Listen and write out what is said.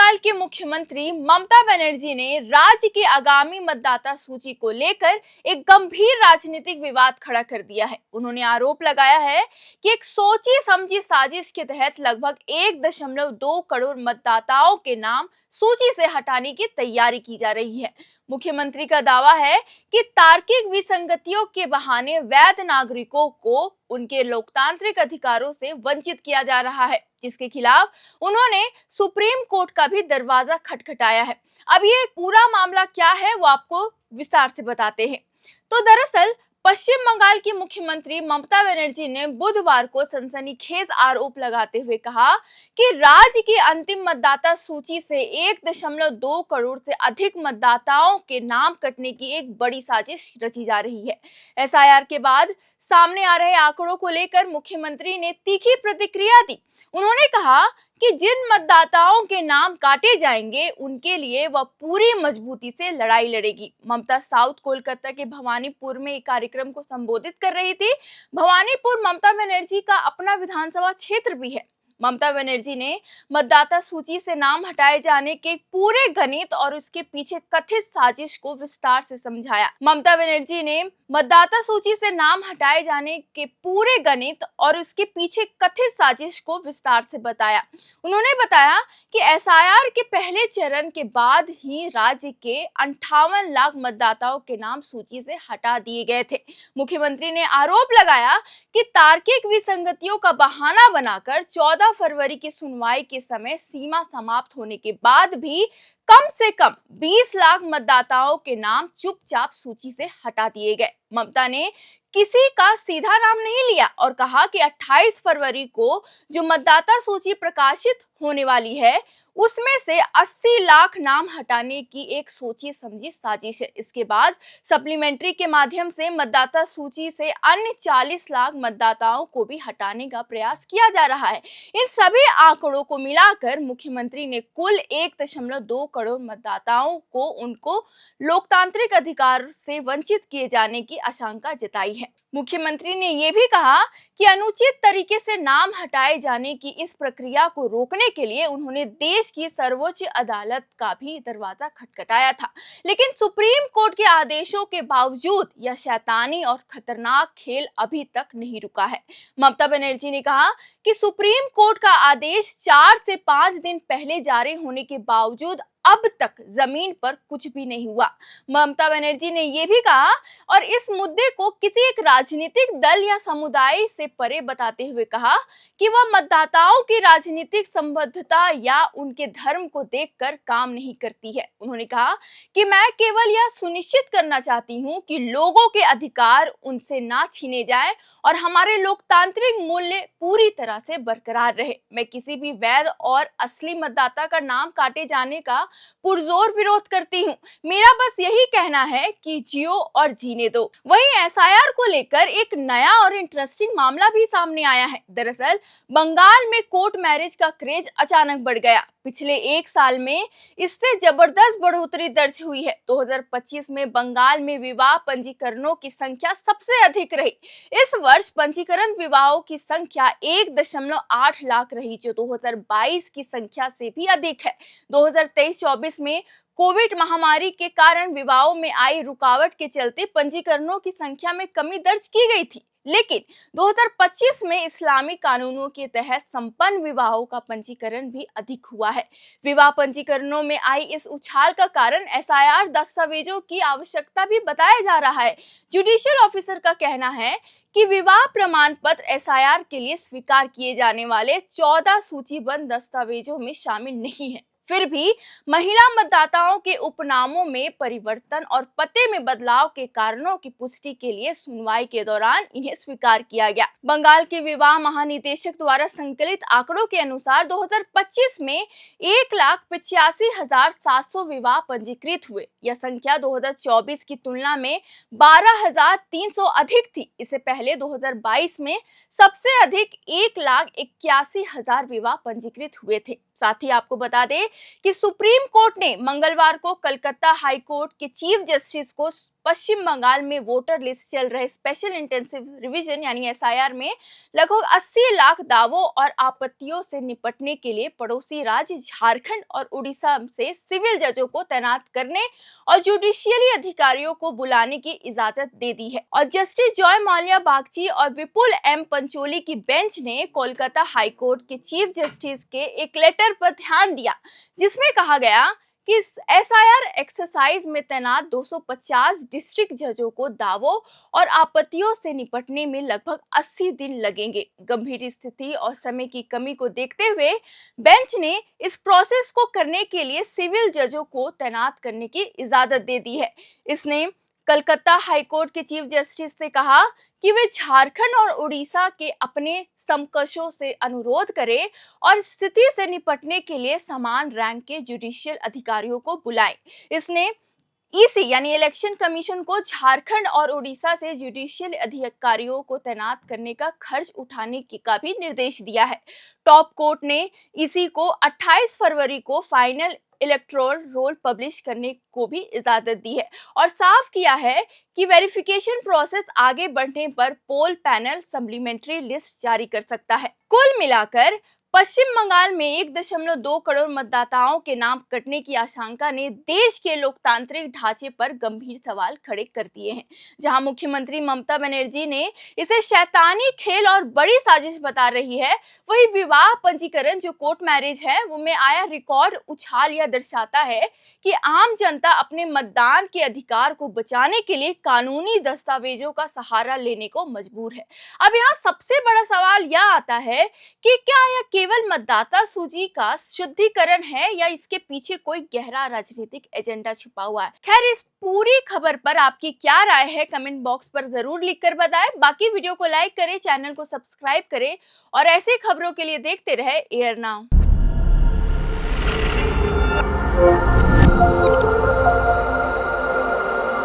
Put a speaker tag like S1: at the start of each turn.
S1: बंगाल की मुख्यमंत्री ममता बनर्जी ने राज्य की आगामी मतदाता सूची को लेकर एक गंभीर राजनीतिक विवाद खड़ा कर दिया है। उन्होंने आरोप लगाया है कि एक सोची समझी साजिश के तहत लगभग 1.2 करोड़ मतदाताओं के नाम सूची से हटाने की तैयारी की जा रही है। मुख्यमंत्री का दावा है कि तार्किक विसंगतियों के बहाने वैध नागरिकों को उनके लोकतांत्रिक अधिकारों से वंचित किया जा रहा है, जिसके खिलाफ उन्होंने सुप्रीम कोर्ट का भी दरवाजा खटखटाया है। अब ये पूरा मामला क्या है वो आपको विस्तार से बताते हैं। तो दरअसल पश्चिम बंगाल की मुख्यमंत्री ममता बनर्जी ने बुधवार को सनसनीखेज आरोप लगाते हुए कहा कि राज्य की अंतिम मतदाता सूची से 1.2 करोड़ से अधिक मतदाताओं के नाम कटने की एक बड़ी साजिश रची जा रही है। एसआईआर के बाद सामने आ रहे आंकड़ों को लेकर मुख्यमंत्री ने तीखी प्रतिक्रिया दी। उन्होंने कहा कि जिन मतदाताओं के नाम काटे जाएंगे उनके लिए वह पूरी मजबूती से लड़ाई लड़ेगी। ममता साउथ कोलकाता के भवानीपुर में एक कार्यक्रम को संबोधित कर रही थी। भवानीपुर ममता बनर्जी का अपना विधानसभा क्षेत्र भी है। ममता बनर्जी ने मतदाता सूची से नाम हटाए जाने के पूरे गणित और उसके पीछे कथित साजिश को विस्तार से समझाया। ममता बनर्जी ने मतदाता सूची से नाम हटाए जाने के पूरे गणित और उसके पीछे कथित साजिश को विस्तार से बताया। उन्होंने बताया कि एसआईआर के पहले चरण के बाद ही राज्य के 58 लाख मतदाताओं के नाम सूची से हटा दिए गए थे। मुख्यमंत्री ने आरोप लगाया कि तार्किक विसंगतियों का बहाना बनाकर 14 फरवरी की सुनवाई के समय सीमा समाप्त होने के बाद भी कम से कम 20 लाख मतदाताओं के नाम चुपचाप सूची से हटा दिए गए। ममता ने किसी का सीधा नाम नहीं लिया और कहा कि 28 फरवरी को जो मतदाता सूची प्रकाशित होने वाली है उसमें से 80 लाख नाम हटाने की एक सोची समझी साजिश है। इसके बाद सप्लीमेंट्री के माध्यम से मतदाता सूची से अन्य 40 लाख मतदाताओं को भी हटाने का प्रयास किया जा रहा है। इन सभी आंकड़ों को मिलाकर मुख्यमंत्री ने कुल 1.2 करोड़ मतदाताओं को उनको लोकतांत्रिक अधिकार से वंचित किए जाने की आशंका जताई है। मुख्यमंत्री ने यह भी कहा कि अनुचित तरीके से नाम हटाए जाने की इस प्रक्रिया को रोकने के लिए उन्होंने देश की सर्वोच्च अदालत का भी दरवाजा खटखटाया था, लेकिन सुप्रीम कोर्ट के आदेशों के बावजूद यह शैतानी और खतरनाक खेल अभी तक नहीं रुका है। ममता बनर्जी ने कहा कि सुप्रीम कोर्ट का आदेश 4 से 5 दिन पहले जारी होने के बावजूद अब तक जमीन पर कुछ भी नहीं हुआ। ममता बनर्जी ने यह भी कहा और इस मुद्दे को किसी एक राजनीतिक दल या समुदाय से परे बताते हुए कहा कि वह मतदाताओं की राजनीतिक संबद्धता या उनके धर्म को देखकर काम नहीं करती है। उन्होंने कहा कि मैं केवल यह सुनिश्चित करना चाहती हूं कि लोगों के अधिकार उनसे ना छीने जाएं और हमारे लोकतांत्रिक मूल्य पूरी तरह से बरकरार रहे। मैं किसी भी वैध और असली मतदाता का नाम काटे जाने का पुरजोर विरोध करती हूँ। मेरा बस यही कहना है कि जियो और जीने दो। वहीं एसआईआर को लेकर एक नया और इंटरेस्टिंग मामला भी सामने आया है। दरअसल बंगाल में कोर्ट मैरिज का क्रेज अचानक बढ़ गया। पिछले एक साल में इससे जबरदस्त बढ़ोतरी दर्ज हुई है। 2025 में बंगाल में विवाह पंजीकरणों की संख्या सबसे अधिक रही। इस वर्ष पंजीकरण विवाहों की संख्या 1.8 लाख रही, जो 2022 की संख्या से भी अधिक है। 2023-24 में कोविड महामारी के कारण विवाहों में आई रुकावट के चलते पंजीकरणों की संख्या में कमी दर्ज की गई थी, लेकिन 2025 में इस्लामी कानूनों के तहत संपन्न विवाहों का पंजीकरण भी अधिक हुआ है। विवाह पंजीकरणों में आई इस उछाल का कारण एसआईआर दस्तावेजों की आवश्यकता भी बताया जा रहा है। जुडिशियल ऑफिसर का कहना है कि विवाह प्रमाण पत्र एसआईआर के लिए स्वीकार किए जाने वाले 14 सूचीबद्ध दस्तावेजों में शामिल नहीं है। फिर भी महिला मतदाताओं के उपनामों में परिवर्तन और पते में बदलाव के कारणों की पुष्टि के लिए सुनवाई के दौरान इन्हें स्वीकार किया गया। बंगाल के विवाह महानिदेशक द्वारा संकलित आंकड़ों के अनुसार 2025 में 1,85,700 विवाह पंजीकृत हुए। यह संख्या 2024 की तुलना में 12,300 अधिक थी। इससे पहले 2022 में सबसे अधिक 1,81,000 विवाह पंजीकृत हुए थे। साथ ही आपको बता दें कि सुप्रीम कोर्ट ने मंगलवार को कलकत्ता हाई कोर्ट के चीफ जस्टिस को पश्चिम बंगाल में वोटर लिस्ट चल रहे स्पेशल इंटेंसिव रिवीजन यानी एसआईआर में लगभग 80 लाख दावों और आपत्तियों से निपटने के लिए पड़ोसी राज्य झारखंड और उड़ीसा से सिविल जजों को तैनात करने और जुडिशियली अधिकारियों को बुलाने की इजाजत दे दी है। और जस्टिस जॉय माल्या बागची और विपुल एम पंचोली की बेंच ने कोलकाता हाईकोर्ट के चीफ जस्टिस के एक लेटर पर ध्यान दिया, जिसमें कहा गया कि एसआईआर एक्सरसाइज में तैनात 250 डिस्ट्रिक्ट जजों को दावों और आपत्तियों से निपटने में लगभग 80 दिन लगेंगे। गंभीर स्थिति और समय की कमी को देखते हुए बेंच ने इस प्रोसेस को करने के लिए सिविल जजों को तैनात करने की इजाजत दे दी है। इसने कलकत्ता हाईकोर्ट के चीफ जस्टिस से कहा कि वे झारखंड और उड़ीसा के अपने समकक्षों से अनुरोध करें और स्थिति से निपटने के लिए समान रैंक के जुडिशियल अधिकारियों को बुलाएं। इसने ईसी यानी इलेक्शन कमीशन को झारखंड और उड़ीसा से जुडिशियल अधिकारियों को तैनात करने का खर्च उठाने का भी निर्देश दिया है। टॉप कोर्ट ने ईसी को 28 फरवरी को फाइनल इलेक्टोरल रोल पब्लिश करने को भी इजाजत दी है और साफ किया है कि वेरिफिकेशन प्रोसेस आगे बढ़ने पर पोल पैनल सप्लीमेंट्री लिस्ट जारी कर सकता है। कुल मिलाकर पश्चिम बंगाल में 1.2 करोड़ मतदाताओं के नाम कटने की आशंका ने देश के लोकतांत्रिक ढांचे पर गंभीर सवाल खड़े कर दिए हैं। जहां मुख्यमंत्री ममता बनर्जी ने इसे शैतानी खेल और बड़ी साजिश बता रही है, वही विवाह पंजीकरण जो कोर्ट मैरिज है वो में आया रिकॉर्ड उछाल यह दर्शाता है कि आम जनता अपने मतदान के अधिकार को बचाने के लिए कानूनी दस्तावेजों का सहारा लेने को मजबूर है। अब यहाँ सबसे बड़ा सवाल यह आता है कि क्या यह केवल मतदाता सूची का शुद्धिकरण है या इसके पीछे कोई गहरा राजनीतिक एजेंडा छुपा हुआ है। खैर, इस पूरी खबर पर आपकी क्या राय है कमेंट बॉक्स पर जरूर लिखकर बताएं। बाकी वीडियो को लाइक करें, चैनल को सब्सक्राइब करें और ऐसे खबरों के लिए देखते रहे एयर नाउ।